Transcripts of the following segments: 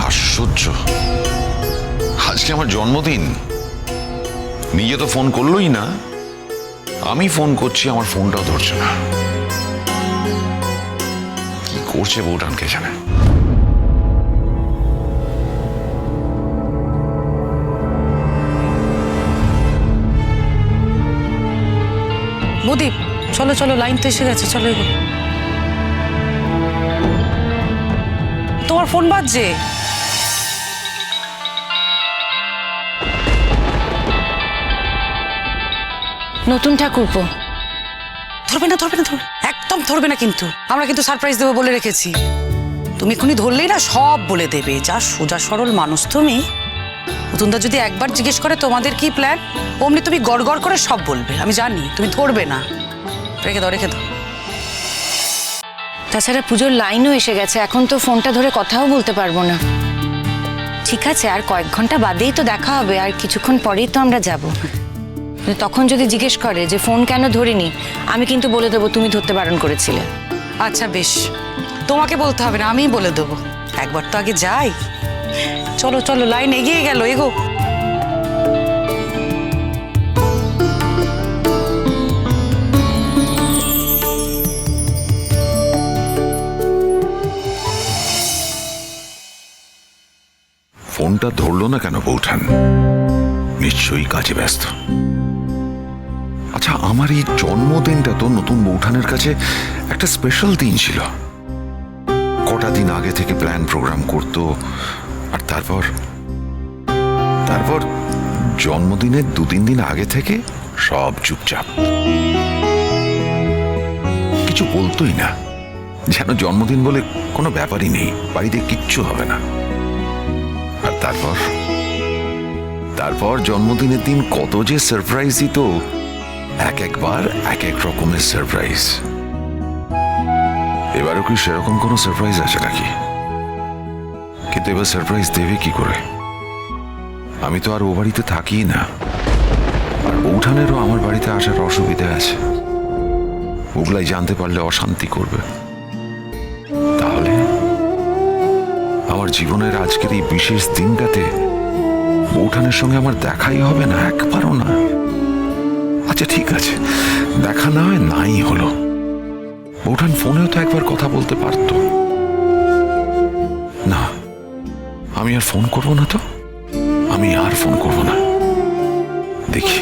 আশ্চর্য, আজকে আমার জন্মদিন, নিজে তো ফোন করলোই না, আমি ফোন করছি আমার ফোনটাও ধরছে না। কি করছে বউটান কে জানে। বদীপ, চলো চলো, লাইন তো এসে গেছে, চলো এগো। তোমার ফোন বাজছে। নতুন ঠাকুরপো। ধরবে না ধরবে না ধরবে, একদম ধরবে না, কিন্তু আমরা কিন্তু সারপ্রাইজ দেবো বলে রেখেছি। তুমি এক্ষুনি ধরলেই না সব বলে দেবে। যা সোজা সরল মানুষ তুমি। নতুনদা যদি একবার জিজ্ঞেস করে তোমাদের কি প্ল্যান, অমনি তুমি গড় গড় করে সব বলবে। আমি জানি তুমি ধরবে না। রেখে দাও রেখে দাও। তাছাড়া পুজোর লাইনও এসে গেছে, এখন তো ফোনটা ধরে কথাও বলতে পারবো না। ঠিক আছে, আর কয়েক ঘন্টা বাদেই তো দেখা হবে, আর কিছুক্ষণ পরেই তো আমরা যাব। তখন যদি জিজ্ঞেস করে যে ফোন কেন ধরিনি, আমি কিন্তু বলে দেবো তুমি ধরতে বারণ করেছিলে। আচ্ছা বেশ, তোমাকে বলতে হবে না, আমিই বলে দেবো। একবার তো আগে যাই। চলো চলো, লাইন এগিয়ে গেল, এগো। ফোনটা ধরলো না কেন বউঠান? নিশ্চয়ই কাজে ব্যস্ত। আচ্ছা, আমার এই জন্মদিনটা তো নতুন বউঠানের কাছে একটা স্পেশাল দিন ছিল। কটা দিন আগে থেকে প্ল্যান প্রোগ্রাম করতো, আর তারপর জন্মদিনের 2-3 দিন আগে থেকে সব চুপচাপ, কিছু বলতোই না, যেন জন্মদিন বলে কোনো ব্যাপারই নেই, বাড়িতে কিচ্ছু হবে না। আর তারপর জন্মদিনের দিন কত যে সারপ্রাইজ দিত, একবার এক এক রকমের সারপ্রাইজ। এবারও কি সেরকম কোনো সারপ্রাইজ আছে নাকি? কিন্তু এবার সারপ্রাইজ দেবে কি করে? আমি তো আর ও বাড়িতে থাকি না, আর বউঠানেরও আমার বাড়িতে আসার অসুবিধা আছে। ওগুলাই জানতে পারলে অশান্তি করবে। তাহলে আমার জীবনের আজকের এই বিশেষ দিনটাতে বউঠানের সঙ্গে আমার দেখাই হবে না, একবারও না। আচ্ছা ঠিক আছে, দেখা না হয় নাই হলো। বউঠান ফোনেও তো একবার কথা বলতে পারতো। না, আমি আর ফোন করব না, তো আমি আর ফোন করব না। দেখি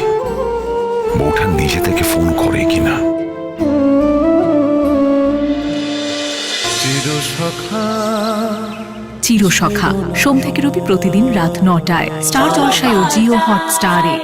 বউঠান নিজে থেকে ফোন করে কিনা। চিরসখা সোম থেকে রবি প্রতিদিন রাত 9টায় স্টার জলসায় ও জিও হটস্টারে।